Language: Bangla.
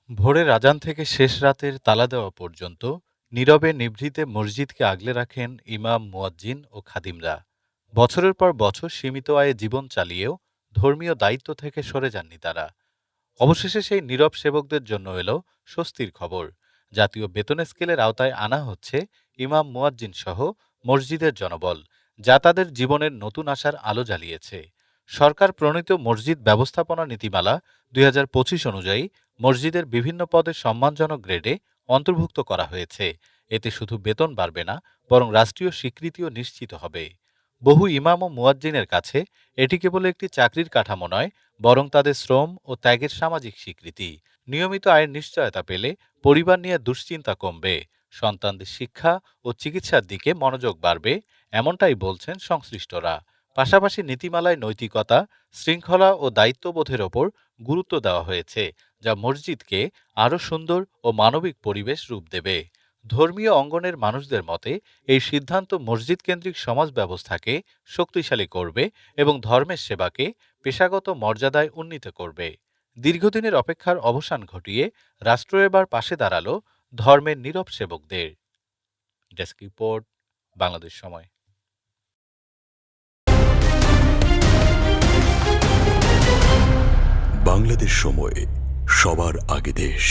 ভোরের আজান থেকে শেষ রাতের তালা দেওয়া পর্যন্ত নীরবে নিভৃতে মসজিদকে আগলে রাখেন ইমাম, মুয়াজ্জিন ও খাদিমরা। বছরের পর বছর সীমিত আয়ে জীবন চালিয়েও ধর্মীয় দায়িত্ব থেকে সরে যাননি তারা। অবশেষে সেই নীরব সেবকদের জন্য এলো স্বস্তির খবর। জাতীয় বেতন স্কেলের আওতায় আনা হচ্ছে ইমাম, মুয়াজ্জিন সহ মসজিদের জনবল, যা তাদের জীবনের নতুন আশার আলো জ্বালিয়েছে। সরকার প্রণীত মসজিদ ব্যবস্থাপনা নীতিমালা ২০২৫ অনুযায়ী মসজিদের বিভিন্ন পদে সম্মানজনক গ্রেডে অন্তর্ভুক্ত করা হয়েছে। এতে শুধু বেতন বাড়বে না, বরং রাষ্ট্রীয় স্বীকৃতিও নিশ্চিত হবে। বহু ইমাম ও মুয়াজ্জিনের কাছে এটি কেবল একটি চাকরির কাঠামো নয়, বরং তাদের শ্রম ও ত্যাগের সামাজিক স্বীকৃতি। নিয়মিত আয়ের নিশ্চয়তা পেলে পরিবার নিয়ে দুশ্চিন্তা কমবে, সন্তানদের শিক্ষা ও চিকিৎসার দিকে মনোযোগ বাড়বে, এমনটাই বলছেন সংশ্লিষ্টরা। পাশাপাশি নীতিমালায় নৈতিকতা, শৃঙ্খলা ও দায়িত্ববোধের ওপর গুরুত্ব দেওয়া হয়েছে, যা মসজিদকে আরও সুন্দর ও মানবিক পরিবেশ রূপ দেবে। ধর্মীয় অঙ্গনের মানুষদের মতে এই সিদ্ধান্ত মসজিদ কেন্দ্রিক সমাজ ব্যবস্থাকে শক্তিশালী করবে এবং ধর্মের সেবাকে পেশাগত মর্যাদায় উন্নীত করবে। দীর্ঘদিনের অপেক্ষার অবসান ঘটিয়ে রাষ্ট্র এবার পাশে দাঁড়ালো ধর্মের নীরব সেবকদের। ডেস্ক রিপোর্ট, বাংলাদেশ সময়। বাংলাদেশ সময়, সবার আগে দেশ।